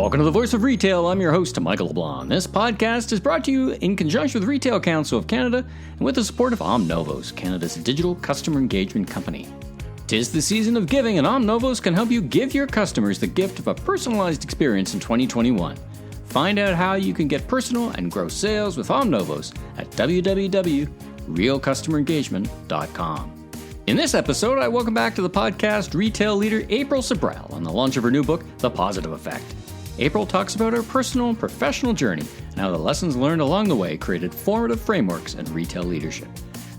Welcome to the Voice of Retail. I'm your host, Michael LeBlanc. This podcast is brought to you in conjunction with Retail Council of Canada and with the support of Omnovos, Canada's digital customer engagement company. 'Tis the season of giving, and Omnovos can help you give your customers the gift of a personalized experience in 2021. Find out how you can get personal and grow sales with Omnovos at www.realcustomerengagement.com. In this episode, I welcome back to the podcast retail leader April Sabral on the launch of her new book, The Positive Effect. April talks about her personal and professional journey and how the lessons learned along the way created formative frameworks in retail leadership.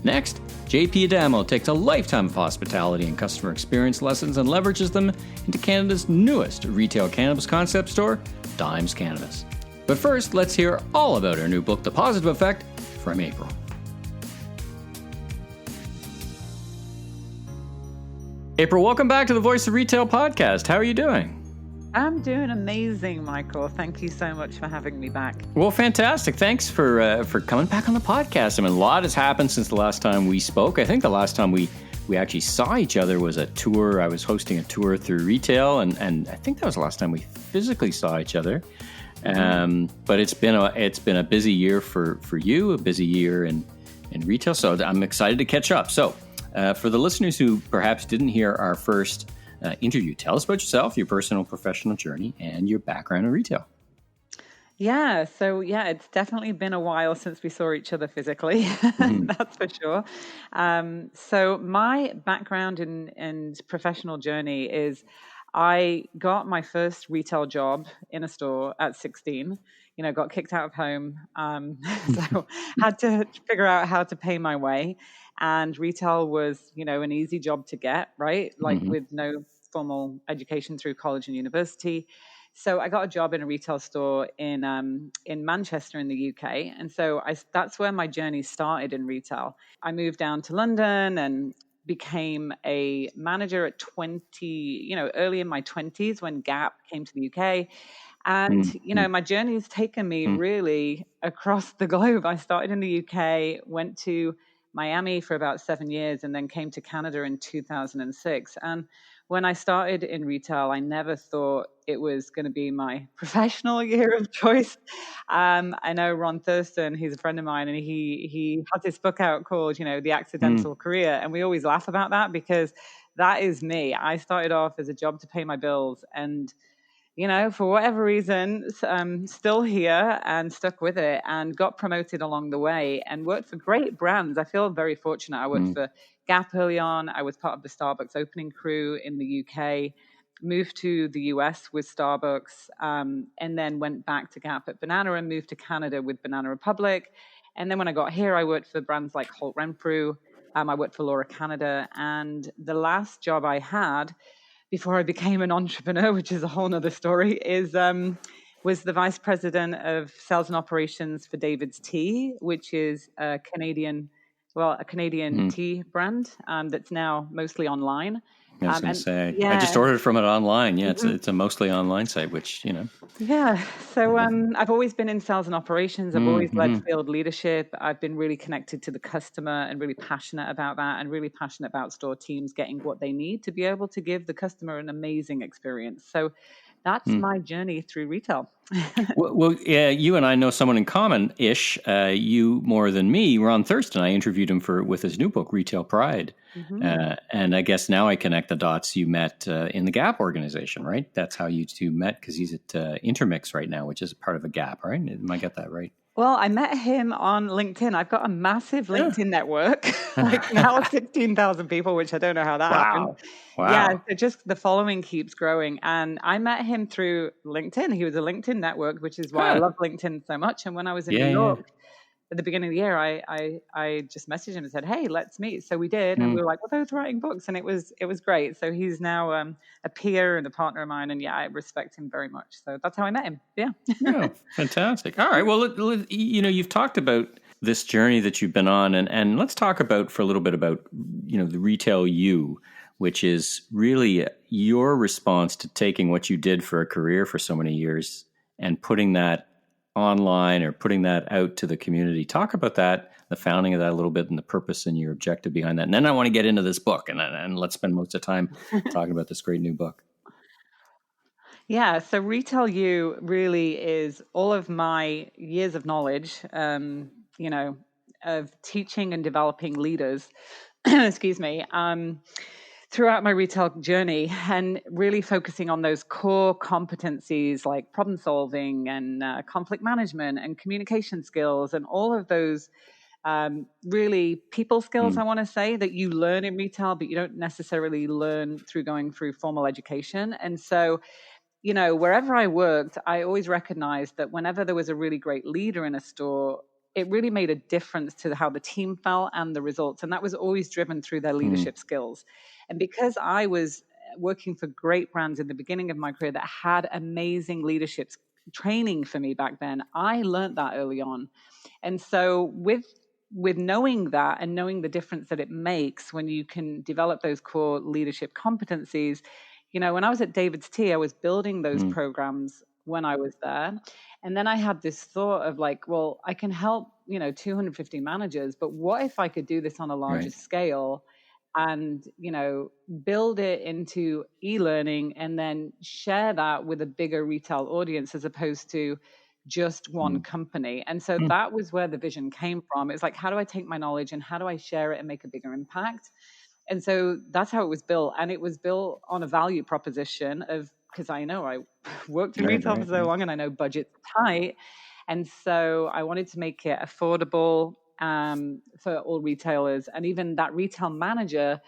Next, JP Adamo takes a lifetime of hospitality and customer experience lessons and leverages them into Canada's newest retail cannabis concept store, Dimes Cannabis. But first, let's hear all about her new book, The Positive Effect, from April. April, welcome back to the Voice of Retail podcast. How are you doing? I'm doing amazing, Michael. Thank you so much for having me back. Well, fantastic. Thanks for coming back on the podcast. I mean, a lot has happened since the last time we spoke. I think the last time we actually saw each other was a tour. I was hosting a tour through retail, and I think that was the last time we physically saw each other. But it's been a busy year for you, a busy year in retail. So I'm excited to catch up. So for the listeners who perhaps didn't hear our first interview, tell us about yourself, your personal professional journey, and your background in retail. So it's definitely been a while since we saw each other physically. That's for sure. So my background and professional journey is I got my first retail job in a store at 16. Got kicked out of home. So had to figure out how to pay my way. And retail was, an easy job to get, right? With no formal education through college and university. So I got a job in a retail store in Manchester in the UK. And so that's where my journey started in retail. I moved down to London and became a manager at 20, early in my 20s when Gap came to the UK. And, my journey has taken me really across the globe. I started in the UK, went to Miami for about 7 years, and then came to Canada in 2006. And when I started in retail, I never thought it was going to be my professional year of choice. I know Ron Thurston, he's a friend of mine, and he has this book out called, The Accidental Career. And we always laugh about that because that is me. I started off as a job to pay my bills, and for whatever reason, still here and stuck with it and got promoted along the way and worked for great brands. I feel very fortunate. I worked for Gap early on. I was part of the Starbucks opening crew in the UK, moved to the US with Starbucks, and then went back to Gap at Banana and moved to Canada with Banana Republic. And then when I got here, I worked for brands like Holt Renfrew. I worked for Laura Canada. And the last job I had before I became an entrepreneur, which is a whole nother story, was the vice president of sales and operations for David's Tea, which is a Canadian tea brand that's now mostly online. I was going to say, I just ordered from it online. Yeah, it's a mostly online site, which, Yeah. So I've always been in sales and operations. I've always led field leadership. I've been really connected to the customer and really passionate about that, and really passionate about store teams getting what they need to be able to give the customer an amazing experience. So that's my journey through retail. Well, yeah, you and I know someone in common-ish. You more than me. Ron Thurston, I interviewed him with his new book, Retail Pride. And I guess now I connect the dots. You met in the Gap organization, right? That's how you two met, because he's at Intermix right now, which is part of a Gap, right? Am I get that right? Well, I met him on LinkedIn. I've got a massive LinkedIn network, now 16,000 people, which I don't know how that happened. Wow. Yeah, so just the following keeps growing. And I met him through LinkedIn. He was a LinkedIn network, which is why I love LinkedIn so much. And when I was in New York at the beginning of the year, I just messaged him and said, hey, let's meet. So we did. And we were like, we're both writing books. And it was great. So he's now a peer and a partner of mine. And I respect him very much. So that's how I met him. Yeah. Oh, fantastic. All right. Well, you've talked about this journey that you've been on, and let's talk for a little bit about, the retail which is really your response to taking what you did for a career for so many years and putting that online or putting that out to the community. Talk about that, the founding of that a little bit, and the purpose and your objective behind that. And then I want to get into this book, and let's spend most of the time talking about this great new book. Yeah, so Retail U really is all of my years of knowledge, you know, of teaching and developing leaders, excuse me, throughout my retail journey, and really focusing on those core competencies like problem solving and conflict management and communication skills and all of those really people skills, I want to say, that you learn in retail, but you don't necessarily learn through going through formal education. And so, wherever I worked, I always recognized that whenever there was a really great leader in a store, it really made a difference to how the team felt and the results. And that was always driven through their leadership skills. And because I was working for great brands in the beginning of my career that had amazing leadership training for me back then, I learned that early on. And so with knowing that and knowing the difference that it makes when you can develop those core leadership competencies, when I was at David's Tea, I was building those programs when I was there. And then I had this thought of like, well, I can help, 250 managers, but what if I could do this on a larger scale and, build it into e-learning and then share that with a bigger retail audience as opposed to just one company. And so that was where the vision came from. It's like, how do I take my knowledge and how do I share it and make a bigger impact? And so that's how it was built. And it was built on a value proposition of, because I know I worked in retail for so long and I know budgets are tight. And so I wanted to make it affordable for all retailers, and even that retail manager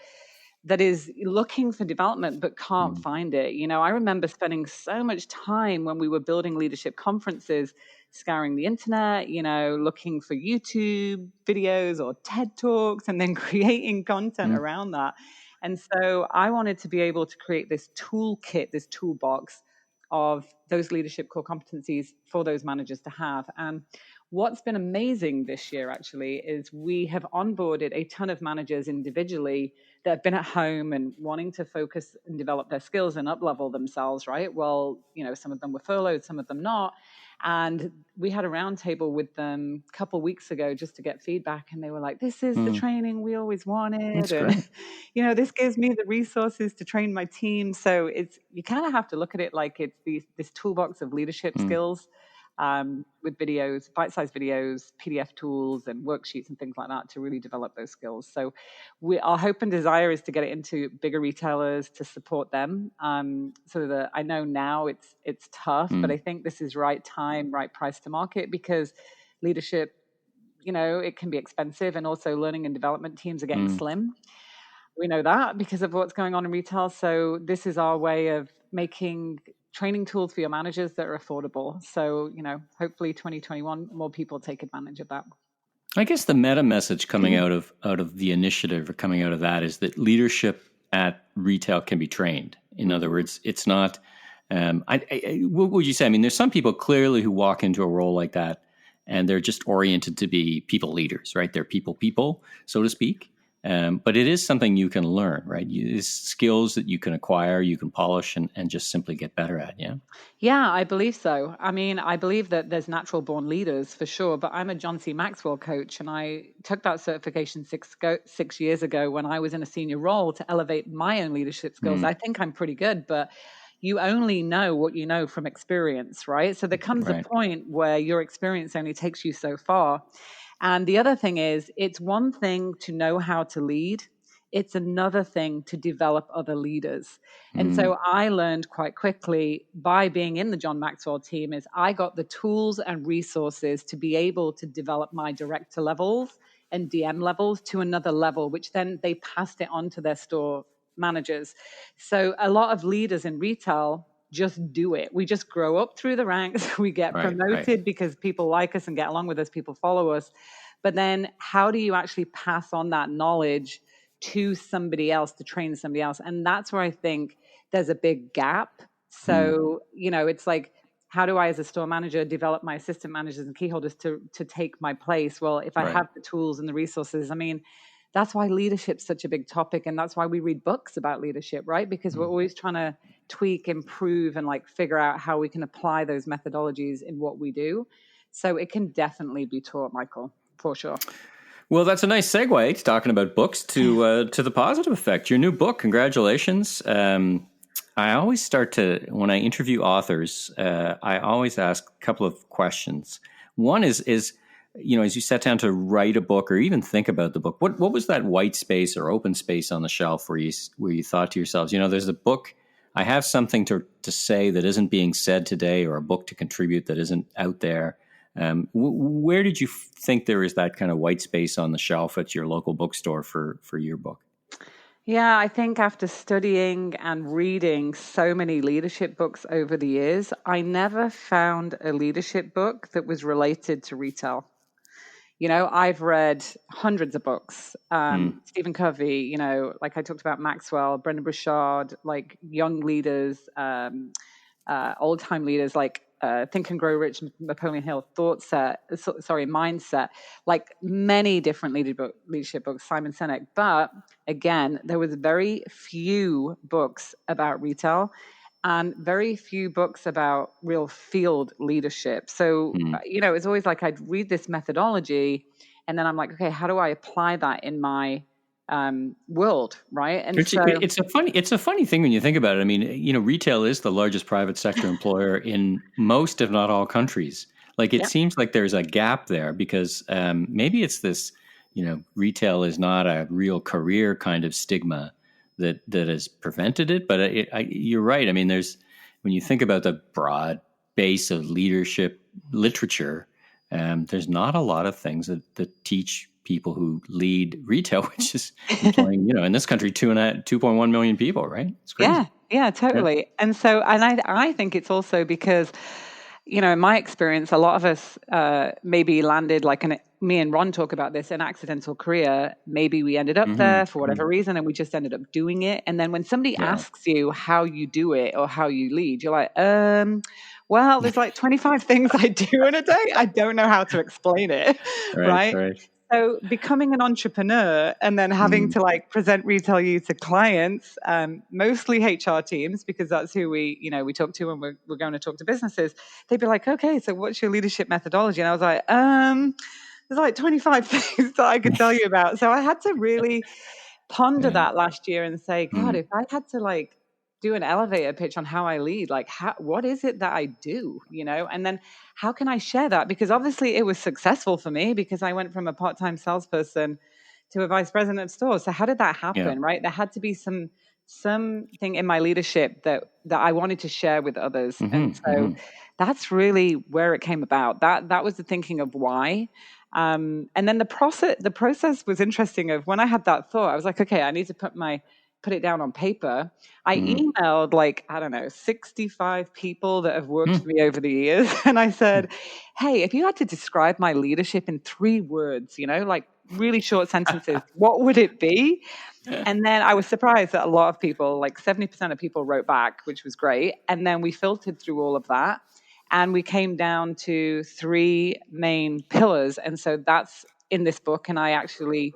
that is looking for development but can't find it. I remember spending so much time when we were building leadership conferences, scouring the internet, looking for YouTube videos or TED Talks and then creating content around that. And so I wanted to be able to create this toolkit, this toolbox of those leadership core competencies for those managers to have. And what's been amazing this year, actually, is we have onboarded a ton of managers individually that have been at home and wanting to focus and develop their skills and up-level themselves, right? Well, some of them were furloughed, some of them not. And we had a roundtable with them a couple of weeks ago just to get feedback. And they were like, this is the training we always wanted. And, this gives me the resources to train my team. So you kind of have to look at it like it's this toolbox of leadership skills. With videos, bite-sized videos, PDF tools, and worksheets and things like that to really develop those skills. So our hope and desire is to get it into bigger retailers to support them. So that I know now it's tough, but I think this is right time, right price to market, because leadership, it can be expensive, and also learning and development teams are getting slim. We know that because of what's going on in retail. So this is our way of making training tools for your managers that are affordable. So, hopefully 2021, more people take advantage of that. I guess the meta message coming out of the initiative, or coming out of that, is that leadership at retail can be trained. In other words, it's not, what would you say? I mean, there's some people clearly who walk into a role like that and they're just oriented to be people leaders, right? They're people, so to speak. But it is something you can learn, right? It's skills that you can acquire, you can polish and just simply get better at, yeah? Yeah, I believe so. I mean, I believe that there's natural born leaders for sure, but I'm a John C. Maxwell coach, and I took that certification 6 years ago when I was in a senior role to elevate my own leadership skills. I think I'm pretty good, but you only know what you know from experience, right? So there comes a point where your experience only takes you so far. And the other thing is, it's one thing to know how to lead. It's another thing to develop other leaders. And so I learned quite quickly by being in the John Maxwell team is I got the tools and resources to be able to develop my director levels and DM levels to another level, which then they passed it on to their store managers. So a lot of leaders in retail just do it. We just grow up through the ranks. We get promoted because people like us and get along with us. People follow us. But then how do you actually pass on that knowledge to somebody else, to train somebody else? And that's where I think there's a big gap. So, it's like, how do I, as a store manager, develop my assistant managers and key holders to take my place? Well, if I have the tools and the resources, I mean, that's why leadership's such a big topic. And that's why we read books about leadership, right? Because we're always trying to tweak, improve, and figure out how we can apply those methodologies in what we do. So it can definitely be taught, Michael, for sure. Well, that's a nice segue to talking about books to the positive effect. Your new book, congratulations. I always when I interview authors, I always ask a couple of questions. One is, as you sat down to write a book or even think about the book, what was that white space or open space on the shelf where you thought to yourselves, there's a book, I have something to say that isn't being said today, or a book to contribute that isn't out there. Where did you think there is that kind of white space on the shelf at your local bookstore for your book? Yeah, I think after studying and reading so many leadership books over the years, I never found a leadership book that was related to retail. I've read hundreds of books. Stephen Covey, like I talked about Maxwell, Brendan Burchard, like young leaders, old time leaders, like Think and Grow Rich, Napoleon Hill, Mindset, like many different leadership books, Simon Sinek. But again, there was very few books about retail and very few books about real field leadership. So, it's always like I'd read this methodology and then I'm like, okay, how do I apply that in my world, right? And it's a funny thing when you think about it. I mean, retail is the largest private sector employer in most, if not all, countries. Like it seems like there's a gap there because maybe it's this, retail is not a real career kind of stigma that has prevented it. But you're right. I mean, when you think about the broad base of leadership literature, there's not a lot of things that teach people who lead retail, which is employing, in this country, 2.1 million people, right? It's crazy. Yeah, totally. Yeah. And so, I think it's also because, in my experience, a lot of us maybe landed me and Ron talk about this, an accidental career. Maybe we ended up there for whatever reason, and we just ended up doing it. And then when somebody asks you how you do it or how you lead, you're like, well, there's like 25 things I do in a day. I don't know how to explain it, right? So becoming an entrepreneur and then having to present Retail U to clients, mostly HR teams, because that's who we talk to when we're going to talk to businesses. They'd be like, okay, so what's your leadership methodology? And I was like, there's like 25 things that I could tell you about. So I had to really ponder that last year and say, God, if I had to do an elevator pitch on how I lead, what is it that I do, and then how can I share that? Because obviously it was successful for me because I went from a part-time salesperson to a vice president of stores. So how did that happen, right? There had to be something in my leadership that I wanted to share with others. And so that's really where it came about. That was the thinking of why. And then the process was interesting of when I had that thought, I was like, okay, I need to put it down on paper. I emailed 65 people that have worked for me over the years. And I said, hey, if you had to describe my leadership in 3 words, really short sentences, what would it be? And then I was surprised that a lot of people, 70% of people wrote back, which was great. And then we filtered through all of that and we came down to 3 main pillars. And so that's in this book. And I actually,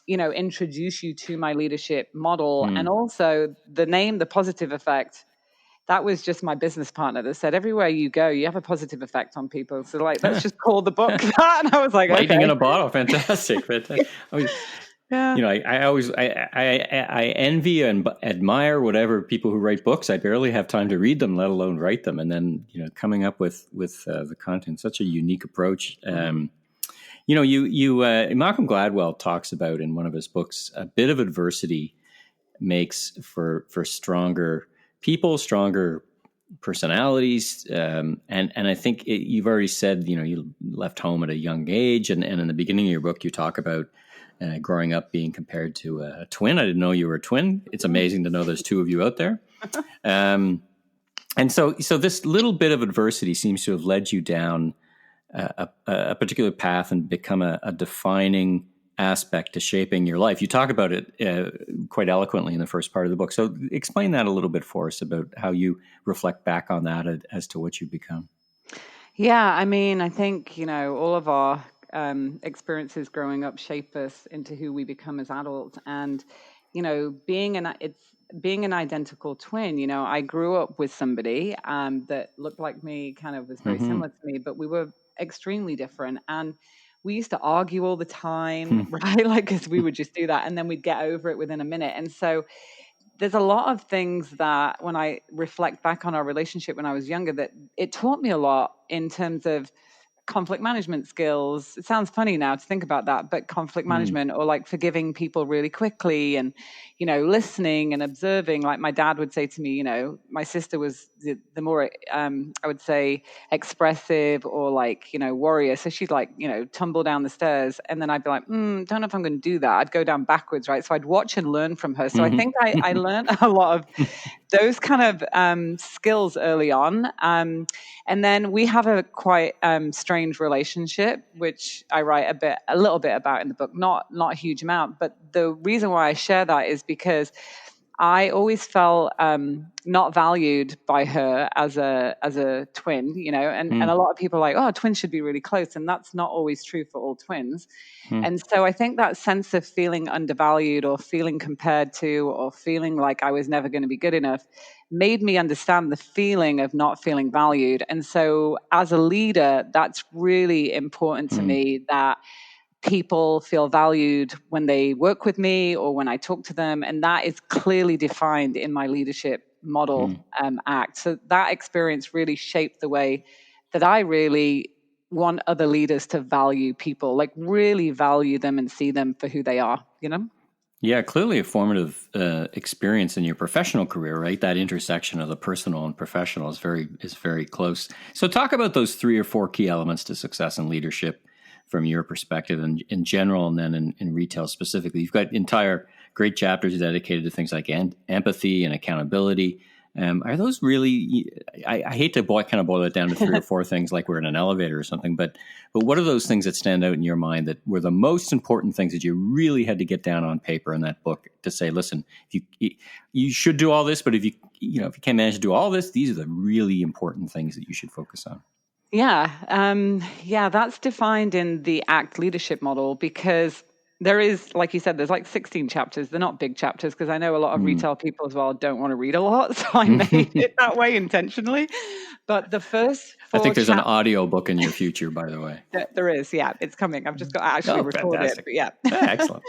introduce you to my leadership model. And also the name, The Positive Effect, that was just my business partner that said, everywhere you go, you have a positive effect on people. So let's just call the book that. And I was like, lightning in okay. a bottle. Fantastic. I always envy and admire whatever people who write books. I barely have time to read them, let alone write them. And then, coming up with the content, such a unique approach. Malcolm Gladwell talks about in one of his books, a bit of adversity makes for stronger people, stronger personalities. And I think you've already said, you left home at a young age. And in the beginning of your book, you talk about growing up being compared to a twin. I didn't know you were a twin. It's amazing to know there's 2 of you out there. And so this little bit of adversity seems to have led you down a particular path and become a defining aspect to shaping your life. You talk about it quite eloquently in the first part of the book. So explain that a little bit for us about how you reflect back on that as to what you've become. Yeah, I mean, I think, all of our experiences growing up shape us into who we become as adults. And, being an identical twin, I grew up with somebody that looked like me, kind of was very similar to me, but we were extremely different. And we used to argue all the time, right? Because we would just do that and then we'd get over it within a minute. And so there's a lot of things that when I reflect back on our relationship when I was younger, that it taught me a lot in terms of conflict management skills. It sounds funny now to think about that, but conflict management, or like forgiving people really quickly, and, listening and observing. Like my dad would say to me, my sister was the more, I would say, expressive or like, warrior. So she'd like, tumble down the stairs, and then I'd be like, don't know if I'm going to do that. I'd go down backwards, right? So I'd watch and learn from her. So I think I learned a lot of those kind of skills early on. And then we have a quite strange relationship, which I write a little bit about in the book, not a huge amount. But the reason why I share that is because I always felt not valued by her as a twin, and a lot of people are like, oh, twins should be really close. And that's not always true for all twins. And so I think that sense of feeling undervalued or feeling compared to or feeling like I was never going to be good enough made me understand the feeling of not feeling valued. And so as a leader, that's really important to me, that people feel valued when they work with me or when I talk to them. And that is clearly defined in my leadership model, ACT. So that experience really shaped the way that I really want other leaders to value people, like really value them and see them for who they are, Yeah, clearly a formative experience in your professional career, right? That intersection of the personal and professional is very close. So talk about those 3 or 4 key elements to success in leadership from your perspective and in general, and then in retail specifically. You've got entire great chapters dedicated to things like empathy and accountability. Are those really, I hate to kind of boil it down to 3 or 4 things like we're in an elevator or something, but what are those things that stand out in your mind that were the most important things that you really had to get down on paper in that book to say, listen, you should do all this, but if you can't manage to do all this, these are the really important things that you should focus on? Yeah. That's defined in the ACT leadership model, because there is, like you said, there's like 16 chapters. They're not big chapters, because I know a lot of retail people as well don't want to read a lot. So I made it that way intentionally. But the first 4 I think there's an audio book in your future, by the way. There is. Yeah, it's coming. I've just got to actually record fantastic. it. But yeah. Excellent.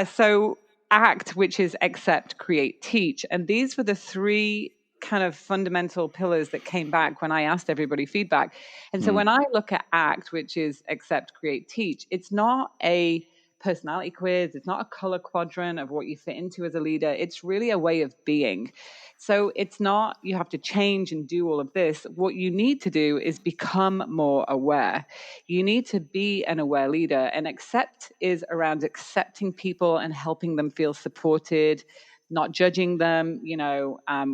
So ACT, which is accept, create, teach. And these were the 3 kind of fundamental pillars that came back when I asked everybody feedback. And so when I look at ACT, which is accept, create, teach, it's not a personality quiz. It's not a color quadrant of what you fit into as a leader. It's really a way of being. So it's not you have to change and do all of this. What you need to do is become more aware. You need to be an aware leader. And accept is around accepting people and helping them feel supported, not judging them,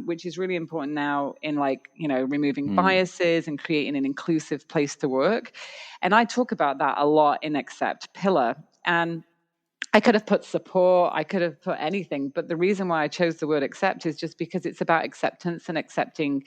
which is really important now in removing biases and creating an inclusive place to work. And I talk about that a lot in Accept pillar. And I could have put support, I could have put anything, but the reason why I chose the word accept is just because it's about acceptance and accepting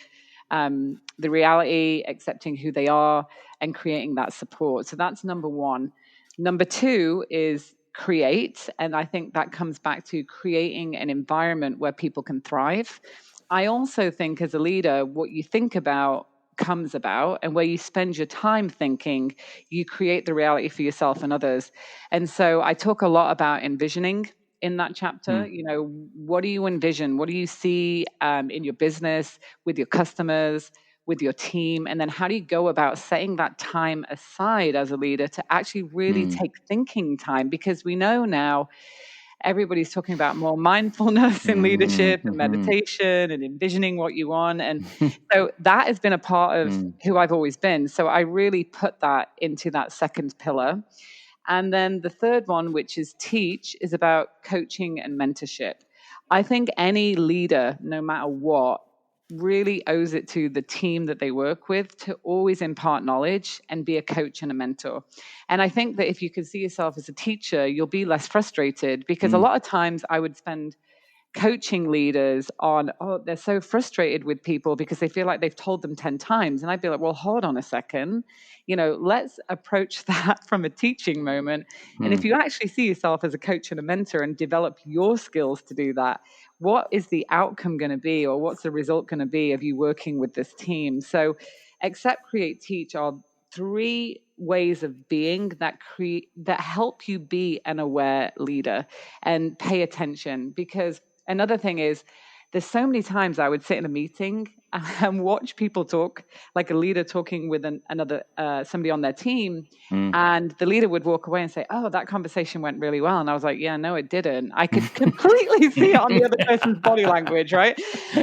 the reality, accepting who they are, and creating that support. So that's number 1. Number 2 is create. And I think that comes back to creating an environment where people can thrive. I also think as a leader, what you think about comes about, and where you spend your time thinking, you create the reality for yourself and others. And so I talk a lot about envisioning in that chapter. What do you envision? What do you see in your business, with your customers, with your team? And then how do you go about setting that time aside as a leader to actually really take thinking time? Because we know now everybody's talking about more mindfulness in leadership and meditation and envisioning what you want. And so that has been a part of who I've always been. So I really put that into that second pillar. And then the third one, which is teach, is about coaching and mentorship. I think any leader, no matter what, really owes it to the team that they work with to always impart knowledge and be a coach and a mentor. And I think that if you can see yourself as a teacher, you'll be less frustrated, because a lot of times I would spend coaching leaders on, they're so frustrated with people because they feel like they've told them 10 times. And I'd be like, well, hold on a second. Let's approach that from a teaching moment. And if you actually see yourself as a coach and a mentor and develop your skills to do that, what is the outcome going to be, or what's the result going to be of you working with this team? So accept, create, teach are 3 ways of being that help you be an aware leader and pay attention. Because another thing is, there's so many times I would sit in a meeting and watch people talk, like a leader talking with another somebody on their team, and the leader would walk away and say, "Oh, that conversation went really well," and I was like, "Yeah, no, it didn't." I could completely see it on the other person's body language, right?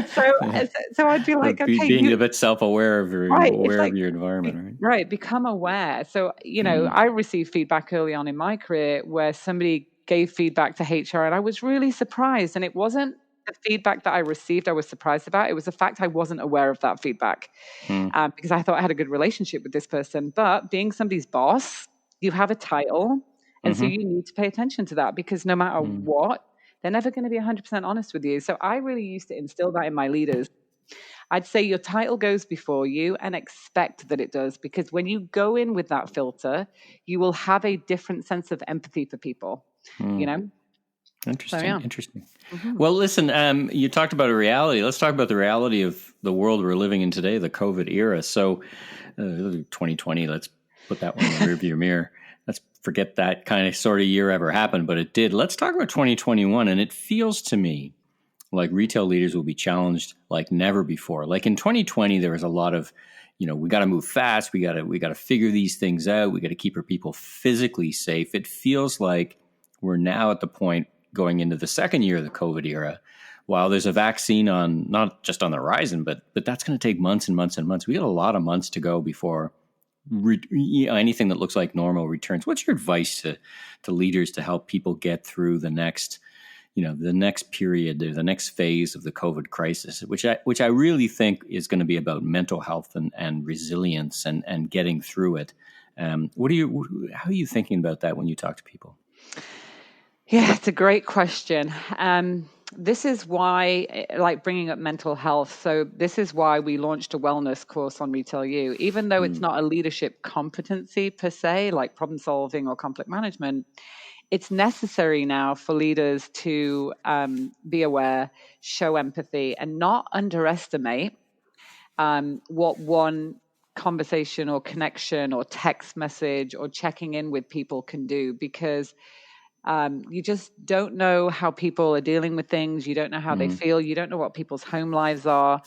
So I'd be like, "Okay, being a bit self-aware of your right, aware of your environment, right? right, become aware." So I received feedback early on in my career where somebody gave feedback to HR, and I was really surprised, and it wasn't the feedback that I received I was surprised about. It was the fact I wasn't aware of that feedback, because I thought I had a good relationship with this person. But being somebody's boss, you have a title, and so you need to pay attention to that, because no matter what, they're never going to be 100% honest with you. So I really used to instill that in my leaders. I'd say your title goes before you, and expect that it does, because when you go in with that filter, you will have a different sense of empathy for people, Interesting. So, yeah. Interesting. Well, listen, you talked about a reality. Let's talk about the reality of the world we're living in today, the COVID era. So 2020, let's put that one in the rearview mirror. Let's forget that kind of sort of year ever happened, but it did. Let's talk about 2021. And it feels to me like retail leaders will be challenged like never before. Like in 2020, there was a lot of, we got to move fast. We got to figure these things out. We got to keep our people physically safe. It feels like we're now at the point going into the second year of the COVID era. While there's a vaccine not just on the horizon, but that's going to take months and months and months. We got a lot of months to go before anything that looks like normal returns. What's your advice to leaders to help people get through the next period, the next phase of the COVID crisis, which I really think is going to be about mental health and resilience and getting through it. How are you thinking about that when you talk to people? Yeah, it's a great question. This is why, like bringing up mental health. So this is why we launched a wellness course on Retail U, even though it's not a leadership competency per se, like problem solving or conflict management. It's necessary now for leaders to be aware, show empathy, and not underestimate what one conversation or connection or text message or checking in with people can do, because you just don't know how people are dealing with things. You don't know how they feel. You don't know what people's home lives are.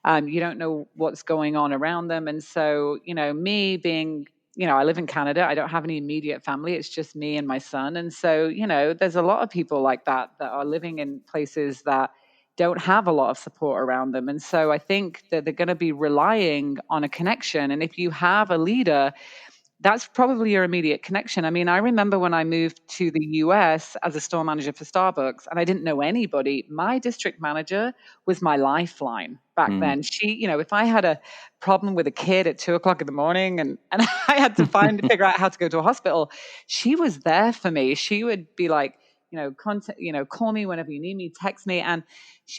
You don't know what's going on around them. And so, me being, I live in Canada. I don't have any immediate family. It's just me and my son. And so, there's a lot of people like that are living in places that don't have a lot of support around them. And so I think that they're going to be relying on a connection. And if you have a leader, that's probably your immediate connection. I mean, I remember when I moved to the US as a store manager for Starbucks, and I didn't know anybody. My district manager was my lifeline back then. She, if I had a problem with a kid at 2:00 in the morning and I had to figure out how to go to a hospital, she was there for me. She would be like, call me whenever you need me, text me. And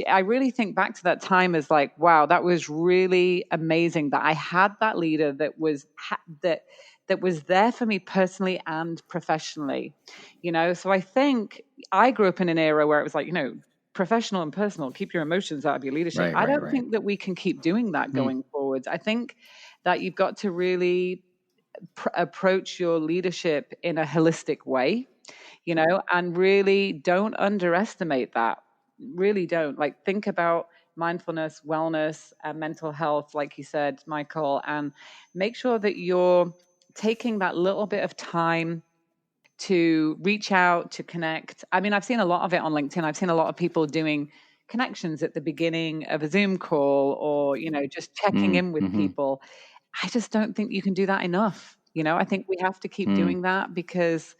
I really think back to that time as like, wow, that was really amazing that I had that leader that was that was there for me personally and professionally, So I think I grew up in an era where it was like, professional and personal, keep your emotions out of your leadership. I don't think that we can keep doing that going forwards. I think that you've got to really approach your leadership in a holistic way, and really don't underestimate that. Really don't. Like, think about mindfulness, wellness, and mental health, like you said, Michael, and make sure that you're taking that little bit of time to reach out, to connect. I mean, I've seen a lot of it on LinkedIn. I've seen a lot of people doing connections at the beginning of a Zoom call or, just checking in with people. I just don't think you can do that enough. I think we have to keep doing that because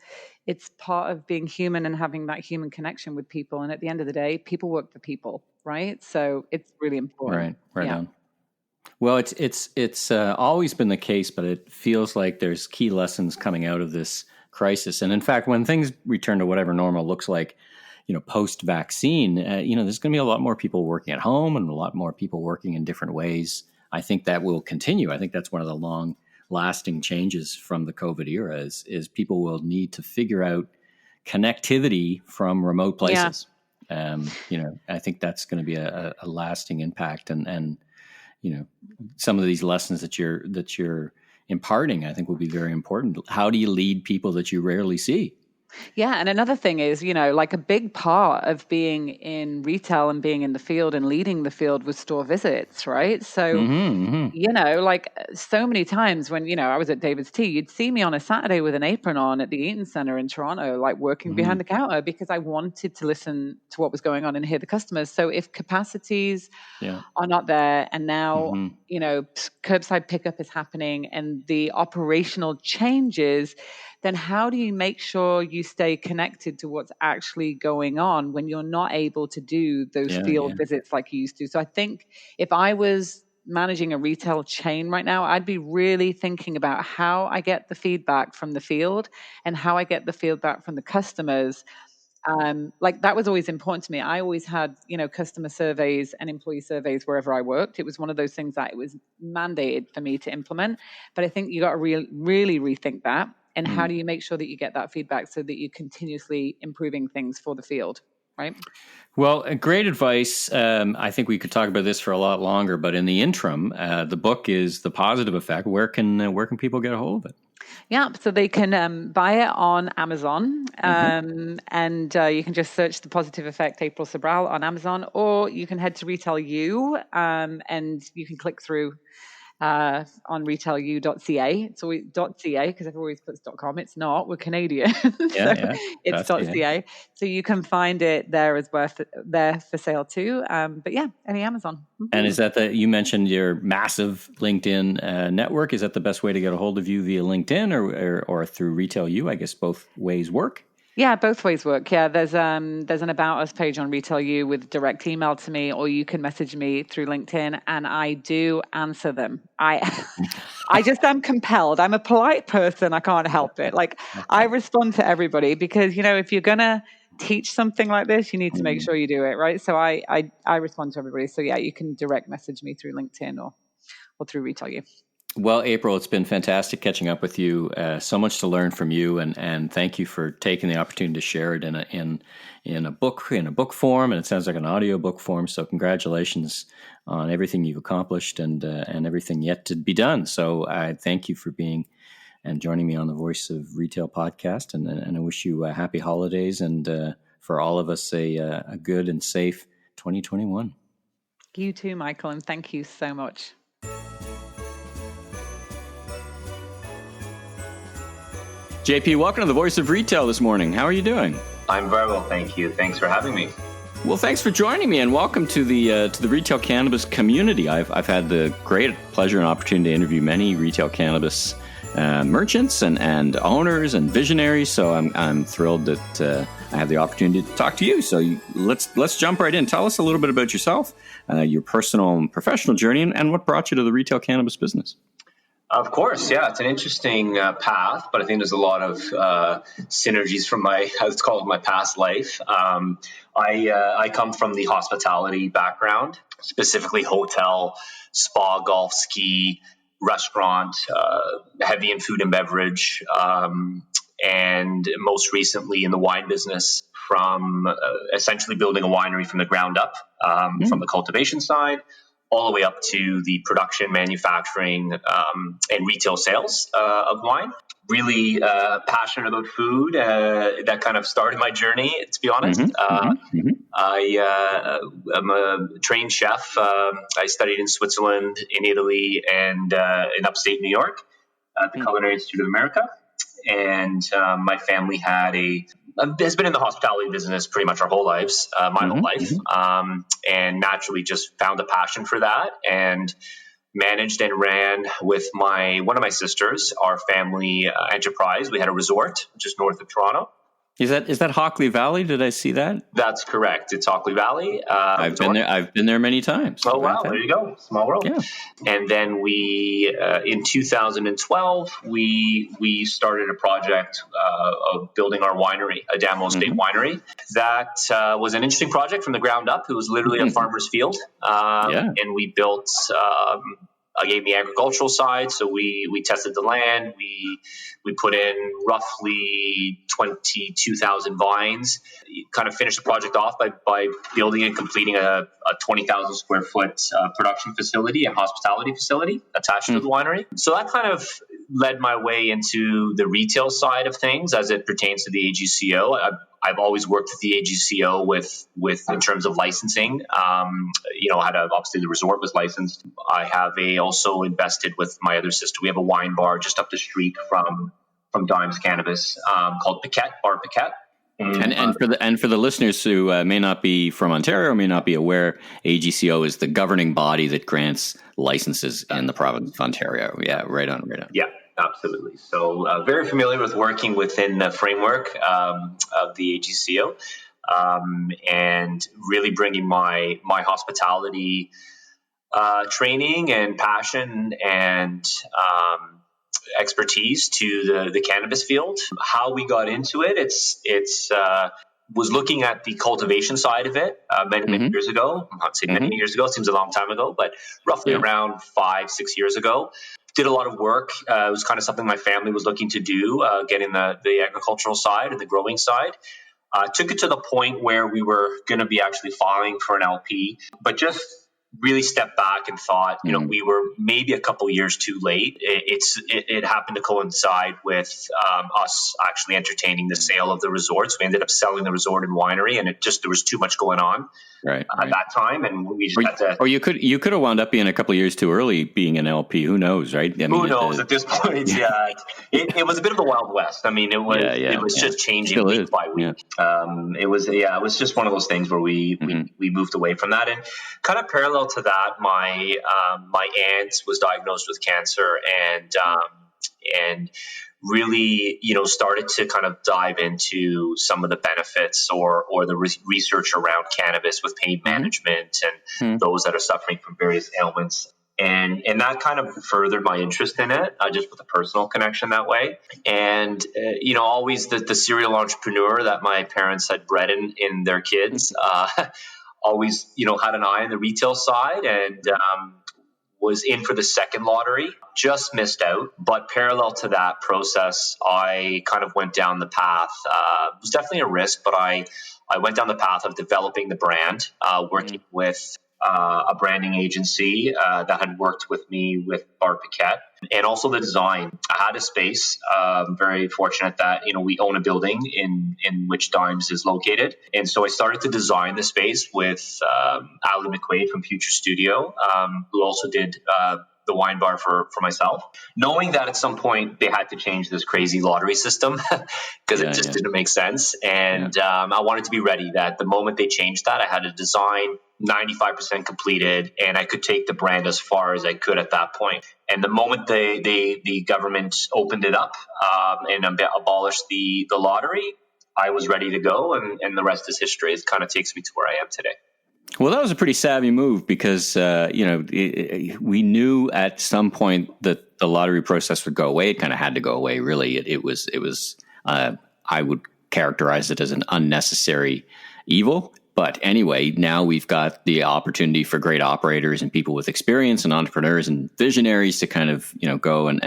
it's part of being human and having that human connection with people. And at the end of the day, people work for people, right? So it's really important. Right on. Well, it's always been the case, but it feels like there's key lessons coming out of this crisis. And in fact, when things return to whatever normal looks like, post-vaccine, there's going to be a lot more people working at home and a lot more people working in different ways. I think that will continue. I think that's one of the long-lasting changes from the COVID era is people will need to figure out connectivity from remote places. Yeah. I think that's going to be a lasting impact and some of these lessons that you're imparting, I think, will be very important. How do you lead people that you rarely see? Yeah. And another thing is, like a big part of being in retail and being in the field and leading the field was store visits, right? So, like so many times when, I was at David's Tea, you'd see me on a Saturday with an apron on at the Eaton Centre in Toronto, like working behind the counter because I wanted to listen to what was going on and hear the customers. So if capacities are not there and now, curbside pickup is happening and the operational changes, then how do you make sure you stay connected to what's actually going on when you're not able to do those field visits like you used to? So I think if I was managing a retail chain right now, I'd be really thinking about how I get the feedback from the field and how I get the feedback from the customers. Like that was always important to me. I always had, customer surveys and employee surveys wherever I worked. It was one of those things that it was mandated for me to implement. But I think you got to really rethink that. And how do you make sure that you get that feedback so that you're continuously improving things for the field, right? Well, great advice. I think we could talk about this for a lot longer, but in the interim, the book is The Positive Effect. Where can people get a hold of it? Yeah, so they can buy it on Amazon, and you can just search The Positive Effect April Sabral on Amazon, or you can head to Retail U, and you can click through on retailu.ca. It's always .ca because everyone always puts .com. It's not. We're Canadian. It's .ca. So you can find it there as well, there for sale too. But yeah, any Amazon. And is that you mentioned your massive LinkedIn network? Is that the best way to get a hold of you via LinkedIn or through Retail U? I guess both ways work. Yeah, both ways work. Yeah, there's an About Us page on Retail U with direct email to me, or you can message me through LinkedIn, and I do answer them. I just am compelled. I'm a polite person. I can't help it. Like I respond to everybody because if you're gonna teach something like this, you need to make sure you do it right. So I respond to everybody. So yeah, you can direct message me through LinkedIn or through Retail U. Well, April, it's been fantastic catching up with you. So much to learn from you, and thank you for taking the opportunity to share it in a book form, and it sounds like an audio book form. So, congratulations on everything you've accomplished and everything yet to be done. So, I thank you for being and joining me on the Voice of Retail podcast, and I wish you happy holidays and for all of us a good and safe 2021. You too, Michael, and thank you so much. JP, welcome to the Voice of Retail this morning. How are you doing? I'm very well, thank you. Thanks for having me. Well, thanks for joining me, and welcome to the retail cannabis community. I've had the great pleasure and opportunity to interview many retail cannabis merchants and owners and visionaries. So I'm thrilled that I have the opportunity to talk to you. So let's jump right in. Tell us a little bit about yourself, your personal and professional journey, and what brought you to the retail cannabis business. Of course, yeah, it's an interesting path, but I think there's a lot of synergies from let's call it my past life. I come from the hospitality background, specifically hotel, spa, golf, ski, restaurant, heavy in food and beverage, and most recently in the wine business from essentially building a winery from the ground up, from the cultivation side, all the way up to the production, manufacturing, and retail sales of wine. Really passionate about food. That kind of started my journey, to be honest. I'm a trained chef. I studied in Switzerland, in Italy, and in upstate New York at the Culinary Institute of America. And my family has been in the hospitality business pretty much our whole lives, my whole life, and naturally just found a passion for that and managed and ran with one of my sisters, our family enterprise. We had a resort just north of Toronto. Is that Hockley Valley? Did I see that? That's correct. It's Hockley Valley. I've been there many times. Oh, wow. There you go. Small world. Yeah. And then we, in 2012, we started a project of building our winery, Adamo State Winery. That was an interesting project from the ground up. It was literally a farmer's field. And we built... I gave the agricultural side, so we tested the land. We put in roughly 22,000 vines. Kind of finished the project off by building and completing a 20,000 square foot production facility and hospitality facility attached to the winery. So that kind of led my way into the retail side of things as it pertains to the AGCO. I've always worked with the AGCO with in terms of licensing. Obviously the resort was licensed. I have also invested with my other sister. We have a wine bar just up the street from Dimes Cannabis called Bar Paquette. And for the listeners who may not be from Ontario, may not be aware, AGCO is the governing body that grants licenses in the province of Ontario. Yeah, right on. Yeah, absolutely. So very familiar with working within the framework of the AGCO, and really bringing my hospitality training and passion and expertise to the cannabis field. How we got into it, it's was looking at the cultivation side of it many years ago. I'm not saying many years ago, it seems a long time ago, but roughly around 5-6 years ago. Did a lot of work. It was kind of something my family was looking to do, getting the agricultural side and the growing side. Took it to the point where we were going to be actually filing for an LP, but just really stepped back and thought, we were maybe a couple years too late. It happened to coincide with us actually entertaining the sale of the resorts. We ended up selling the resort and winery, and there was too much going on at that time, and we just had to. Or you could have wound up being a couple of years too early being an LP. Who knows, right? Who knows at this point? Yeah, it was a bit of the Wild West. I mean, it was just changing week by week. It was just one of those things where we moved away from that, and kind of parallel to that, my aunt was diagnosed with cancer, and really, started to kind of dive into some of the benefits or the research around cannabis with pain management and those that are suffering from various ailments. And that kind of furthered my interest in it, just with a personal connection that way. And, always the serial entrepreneur that my parents had bred in their kids, always, had an eye on the retail side, and was in for the second lottery, just missed out. But parallel to that process, I kind of went down the path. It was definitely a risk, but I went down the path of developing the brand, working with a branding agency that had worked with me with Bar Paquette, and also the design. I had a space. Very fortunate that we own a building in which Dimes is located, and so I started to design the space with Ali McQuaid from Future Studio, who also did the wine bar for myself, knowing that at some point they had to change this crazy lottery system because it just didn't make sense. And I wanted to be ready that the moment they changed that, I had a design 95% completed, and I could take the brand as far as I could at that point. And the moment the government opened it up and abolished the lottery, I was ready to go, and the rest is history. It kind of takes me to where I am today. Well, that was a pretty savvy move because, we knew at some point that the lottery process would go away. It kind of had to go away, really. It was I would characterize it as an unnecessary evil. But anyway, now we've got the opportunity for great operators and people with experience and entrepreneurs and visionaries to kind of, go and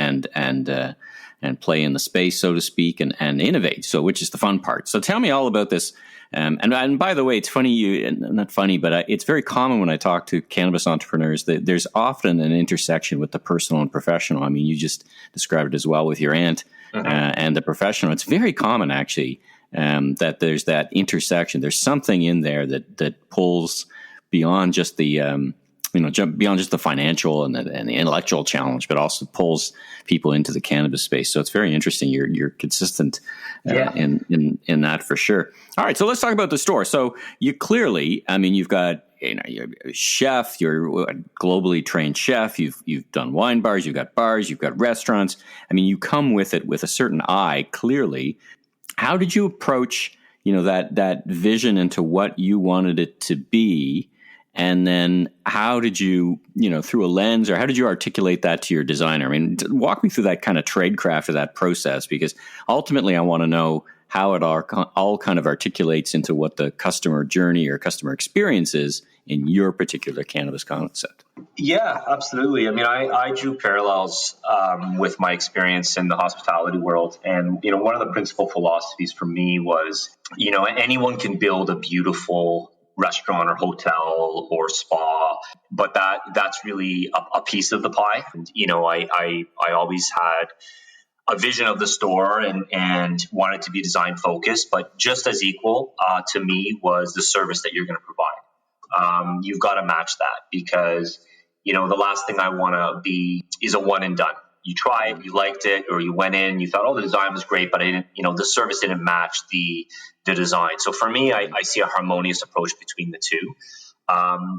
play in the space, so to speak, and innovate. So, which is the fun part. So tell me all about this. And by the way, it's funny, not funny, but it's very common when I talk to cannabis entrepreneurs that there's often an intersection with the personal and professional. I mean, you just described it as well with your aunt and the professional. It's very common, actually, that there's that intersection. There's something in there that pulls beyond just the beyond just the financial and the intellectual challenge, but also pulls people into the cannabis space. So it's very interesting. You're consistent in that for sure. All right, so let's talk about the store. So you clearly, you've got you're a chef, you're a globally trained chef. You've done wine bars, you've got bars, you've got restaurants. You come with it with a certain eye. Clearly, how did you approach that vision into what you wanted it to be? And then how did you, through a lens, or how did you articulate that to your designer? Walk me through that kind of tradecraft of that process, because ultimately I want to know how it all kind of articulates into what the customer journey or customer experience is in your particular cannabis concept. Yeah, absolutely. I drew parallels with my experience in the hospitality world. And, one of the principal philosophies for me was, anyone can build a beautiful restaurant or hotel or spa, but that's really a piece of the pie. And, I always had a vision of the store and wanted to be design focused, but just as equal to me was the service that you're going to provide. You've got to match that, because, the last thing I want to be is a one and done. You tried, you liked it, or you went in, you thought, oh, the design was great, but I didn't, the service didn't match the design. So for me, I see a harmonious approach between the two.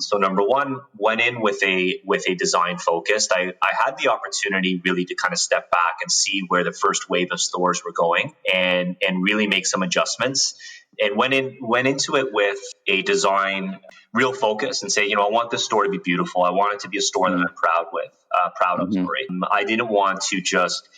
So number one, went in with a design focused. I had the opportunity really to kind of step back and see where the first wave of stores were going and really make some adjustments, and went into it with a design real focus and say, I want this store to be beautiful. I want it to be a store that I'm proud of. Sorry. I didn't want to just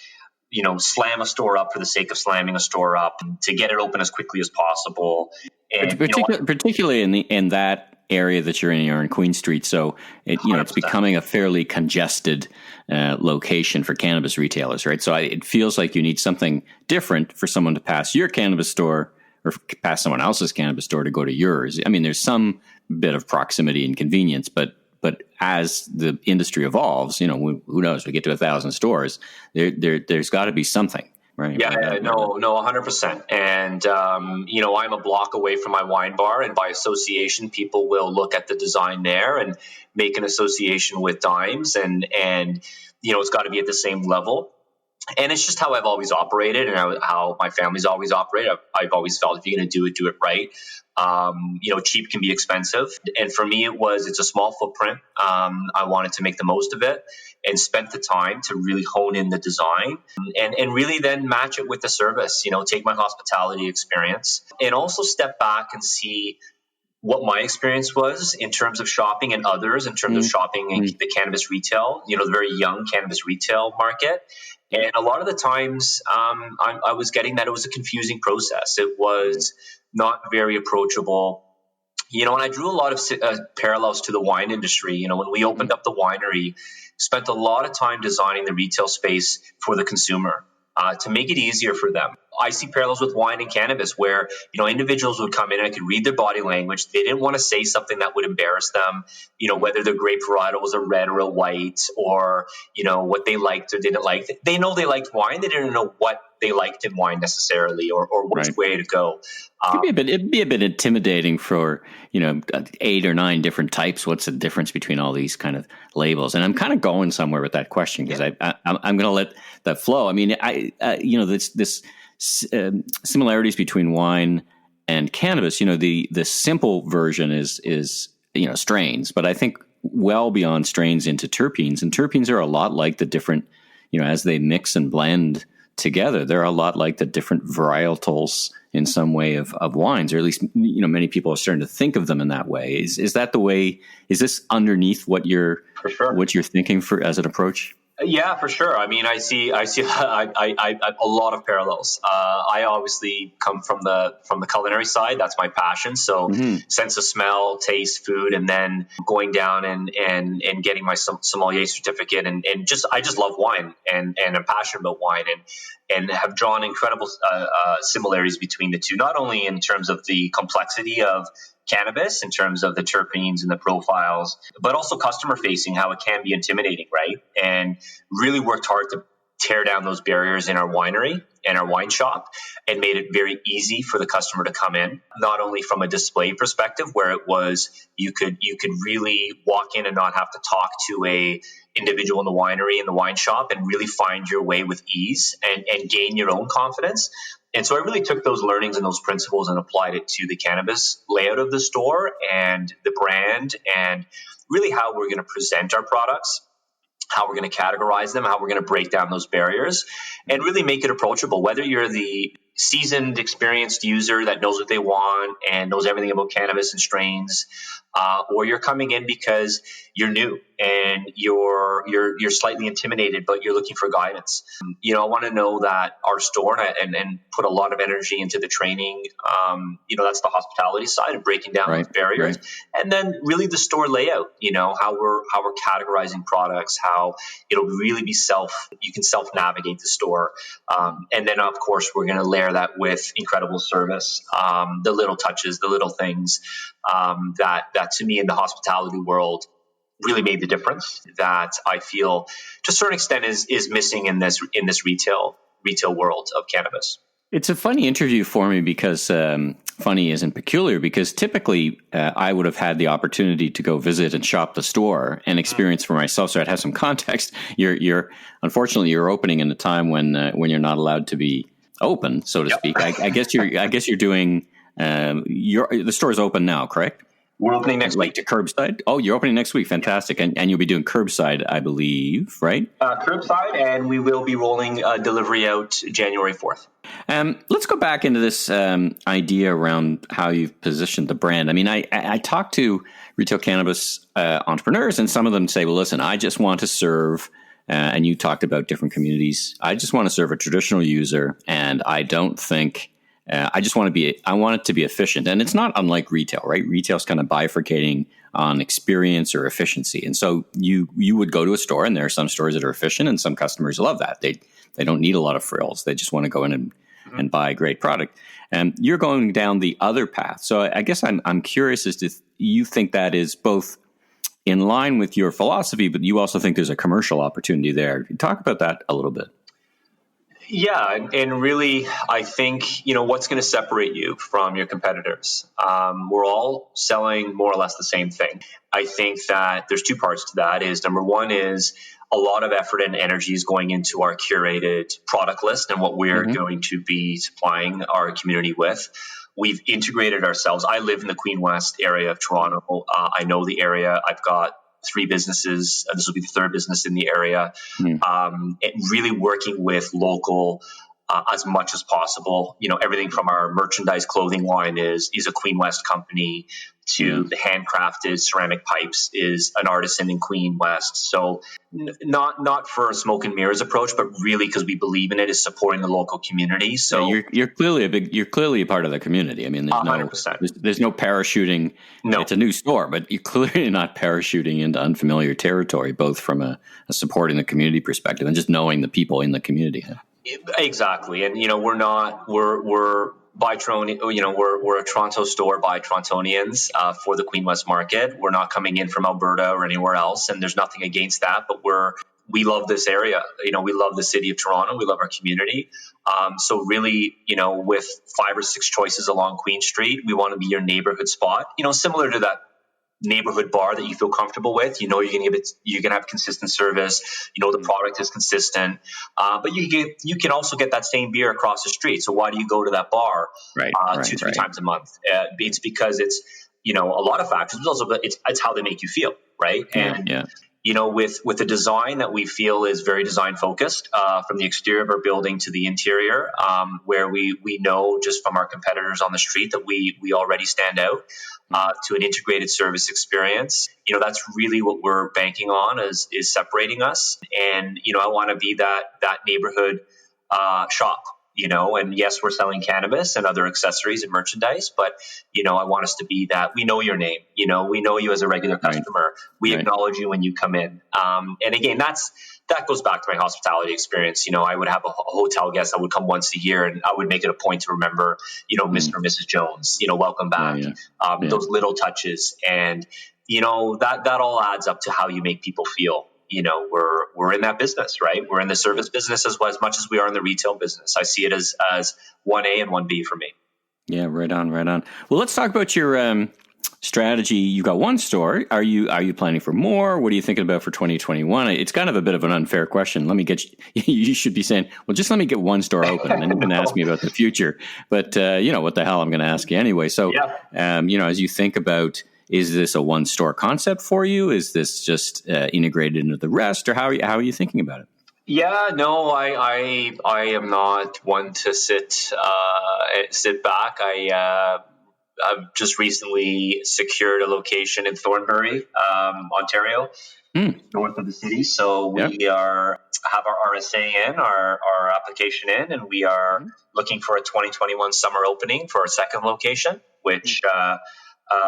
slam a store up for the sake of slamming a store up, to get it open as quickly as possible. And particularly in that area that you're in Queen Street, so it's becoming a fairly congested location for cannabis retailers, right? So it feels like you need something different for someone to pass your cannabis store or pass someone else's cannabis store to go to yours. I mean, there's some bit of proximity and convenience, but as the industry evolves, who knows? We get to 1,000 stores. There's got to be something, right? Yeah, no, 100%. And I'm a block away from my wine bar, and by association, people will look at the design there and make an association with Dimes, and it's got to be at the same level. And it's just how I've always operated, and how my family's always operated. I've always felt if you're going to do it right. Cheap can be expensive. And for me, it's a small footprint. I wanted to make the most of it, and spent the time to really hone in the design and really then match it with the service, take my hospitality experience and also step back and see what my experience was in terms of shopping and others in terms of shopping in the cannabis retail, the very young cannabis retail market. And a lot of the times I was getting that it was a confusing process. It was not very approachable. And I drew a lot of parallels to the wine industry. When we opened up the winery, spent a lot of time designing the retail space for the consumer to make it easier for them. I see parallels with wine and cannabis where, individuals would come in and I could read their body language. They didn't want to say something that would embarrass them, whether their grape varietal was a red or a white, or, what they liked or didn't like. They know they liked wine. They didn't know what they liked in wine necessarily, or which way to go. It'd be a bit intimidating for 8 or 9 different types. What's the difference between all these kind of labels? And I'm kind of going somewhere with that question, because I'm going to let that flow. I mean, this similarities between wine and cannabis. The simple version is strains, but I think well beyond strains into terpenes, and terpenes are a lot like the different as they mix and blend together, they're a lot like the different varietals in some way of wines, or at least many people are starting to think of them in that way. Is that the way? Is this underneath what you're thinking for as an approach? Yeah, for sure. I mean, I see a lot of parallels. I obviously come from the culinary side. That's my passion. So sense of smell, taste, food, and then going down and getting my sommelier certificate, and I just love wine and I'm passionate about wine and have drawn incredible similarities between the two, not only in terms of the complexity of cannabis, in terms of the terpenes and the profiles, but also customer facing, how it can be intimidating, right? And really worked hard to tear down those barriers in our winery and our wine shop, and made it very easy for the customer to come in, not only from a display perspective, where it was you could really walk in and not have to talk to a individual in the winery and the wine shop, and really find your way with ease and gain your own confidence. And so I really took those learnings and those principles and applied it to the cannabis layout of the store and the brand, and really how we're going to present our products, how we're going to categorize them, how we're going to break down those barriers, and really make it approachable. Whether you're the seasoned, experienced user that knows what they want and knows everything about cannabis and strains, or you're coming in because you're new and you're slightly intimidated, but you're looking for guidance. I want to know that our store, and put a lot of energy into the training. That's the hospitality side of breaking down those barriers, and then really the store layout. How we're categorizing products, how it'll really be you can self navigate the store, and then of course we're going to layer that with incredible service, the little touches, the little things that to me in the hospitality world really made the difference, that I feel to a certain extent is missing in this retail world of cannabis. It's a funny interview for me because funny isn't peculiar, because typically I would have had the opportunity to go visit and shop the store and experience for myself. So I'd have some context. Unfortunately you're opening in a time when you're not allowed to be open, so to speak. I guess you're doing the store is open now, correct? We're opening next week. To curbside? Oh, you're opening next week. Fantastic. And you'll be doing curbside, I believe, right? Curbside, and we will be rolling delivery out January 4th. Let's go back into this idea around how you've positioned the brand. I mean, I talk to retail cannabis entrepreneurs, and some of them say, well, listen, I just want to serve, and you talked about different communities. I just want to serve a traditional user, and I don't think... I want it to be efficient. And it's not unlike retail, right? Retail's kind of bifurcating on experience or efficiency. And so you would go to a store, and there are some stores that are efficient, and some customers love that. They don't need a lot of frills. They just want to go in and buy a great product. And you're going down the other path. So I guess I'm curious as to you think that is both in line with your philosophy, but you also think there's a commercial opportunity there. Talk about that a little bit. Yeah, and really, I think, what's going to separate you from your competitors? We're all selling more or less the same thing. I think that there's two parts to that. Number one is a lot of effort and energy is going into our curated product list and what we're going to be supplying our community with. We've integrated ourselves. I live in the Queen West area of Toronto. I know the area. I've got 3 businesses. This will be the 3rd business in the area. Really working with local as much as possible. Everything from our merchandise clothing line is a Queen West company, to the handcrafted ceramic pipes is an artisan in Queen West. So not for a smoke and mirrors approach, but really because we believe in it, is supporting the local community. So you're clearly a part of the community. I mean, there's no parachuting. No. It's a new store, but you're clearly not parachuting into unfamiliar territory, both from a supporting the community perspective and just knowing the people in the community. Exactly. And, we're by Toronto, we're a Toronto store by Torontonians for the Queen West market. We're not coming in from Alberta or anywhere else, and there's nothing against that. But we love this area. We love the city of Toronto. We love our community. So really, with 5 or 6 choices along Queen Street, we want to be your neighborhood spot. Similar to that neighborhood bar that you feel comfortable with. You're gonna have consistent service. The product is consistent, but you can also get that same beer across the street. So why do you go to that bar 2-3 times a month? It's because it's a lot of factors, but also it's how they make you feel, right? With the design that we feel is very design focused, from the exterior of our building to the interior, where we know just from our competitors on the street that we already stand out, to an integrated service experience. That's really what we're banking on is separating us. And, I want to be that neighborhood shop. And yes, we're selling cannabis and other accessories and merchandise, but, I want us to be that. We know your name, we know you as a regular customer. We acknowledge you when you come in. And again, that goes back to my hospitality experience. I would have a hotel guest that would come once a year, and I would make it a point to remember, Mr. and Mrs. Jones, welcome back. Those little touches. And, that all adds up to how you make people feel. We're in that business, right? We're in the service business as much as we are in the retail business. I see it as 1A and 1B for me. Yeah, right on. Well, let's talk about your strategy. You've got 1 store. Are you planning for more? What are you thinking about for 2021? It's kind of a bit of an unfair question. Let me get you should be saying, well, just let me get 1 store open, and then you can ask me about the future. But what the hell, I'm going to ask you anyway. So, as you think about, is this a 1-store concept for you? Is this just integrated into the rest, or how are you thinking about it? Yeah, no, I am not one to sit back. I've just recently secured a location in Thornbury, Ontario, north of the city. So we have our RSA in, our application in, and we are looking for a 2021 summer opening for our second location, which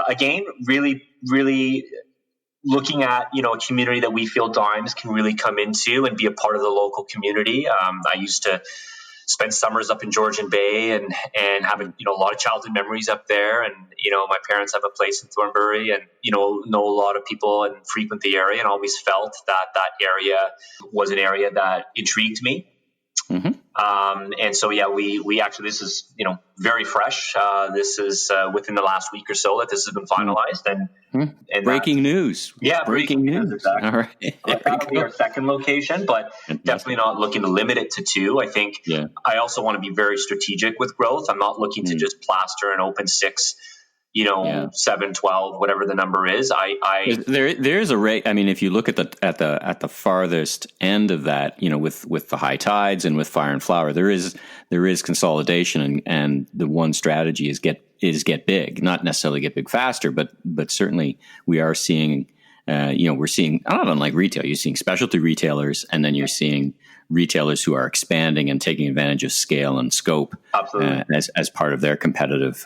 again, really, really looking at, a community that we feel Dimes can really come into and be a part of the local community. I used to spend summers up in Georgian Bay and having, a lot of childhood memories up there. And, my parents have a place in Thornbury and, know a lot of people and frequent the area, and always felt that area was an area that intrigued me. And so, we actually, this is, very fresh. This is within the last week or so that this has been finalized. And breaking news. Yeah, breaking news. Exactly. All right. That'll be our second location, but definitely not looking to limit it to 2. I think I also want to be very strategic with growth. I'm not looking to just plaster and open 6, 7, 12, whatever the number is. There is a rate. I mean, if you look at the farthest end of that, with the high tides and with fire and flower, there is consolidation, and the one strategy is get big, not necessarily get big faster, but certainly we are seeing, we're seeing, not unlike retail, you're seeing specialty retailers, and then you're seeing retailers who are expanding and taking advantage of scale and scope as part of their competitive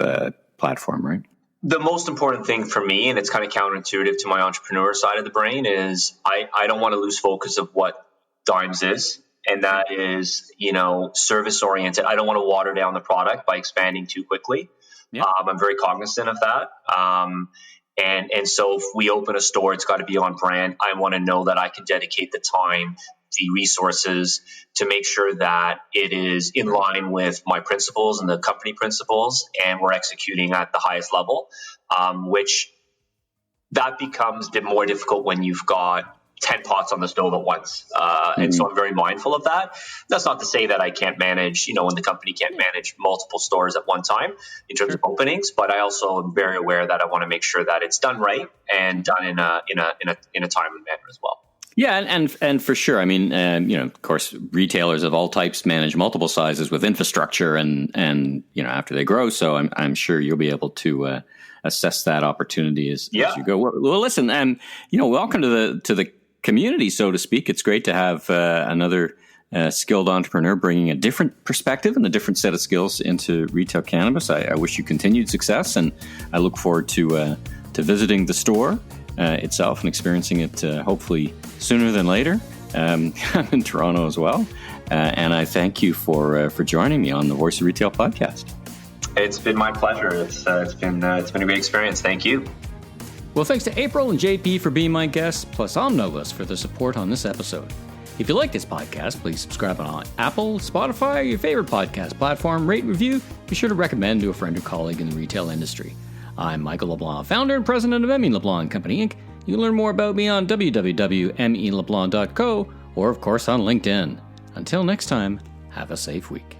platform, right? The most important thing for me, and it's kind of counterintuitive to my entrepreneur side of the brain, is I don't want to lose focus of what Dimes is. And that is, service oriented. I don't want to water down the product by expanding too quickly. Yeah. I'm very cognizant of that. And so if we open a store, it's got to be on brand. I want to know that I can dedicate the time, the resources to make sure that it is in line with my principles and the company principles, and we're executing at the highest level, which that becomes more difficult when you've got 10 pots on the stove at once. And so I'm very mindful of that. That's not to say that I can't manage, when the company can't manage multiple stores at one time in terms of openings, but I also am very aware that I want to make sure that it's done right and done in a timely manner as well. Yeah, and for sure. I mean, of course, retailers of all types manage multiple sizes with infrastructure, and after they grow. So I'm sure you'll be able to assess that opportunity as you go. Well, listen, welcome to the community, so to speak. It's great to have another skilled entrepreneur bringing a different perspective and a different set of skills into retail cannabis. I wish you continued success, and I look forward to visiting the store itself and experiencing it hopefully sooner than later. I'm in Toronto as well, and I thank you for joining me on the Voice of Retail podcast. It's been my pleasure. It's been a great experience. Thank you. Well, thanks to April and JP for being my guests, plus Omnibus for the support on this episode. If you like this podcast, please subscribe on Apple, Spotify, or your favorite podcast platform. Rate and review. Be sure to recommend to a friend or colleague in the retail industry. I'm Michael LeBlanc, founder and president of LeBlanc Company Inc. You can learn more about me on www.meleblanc.co or, of course, on LinkedIn. Until next time, have a safe week.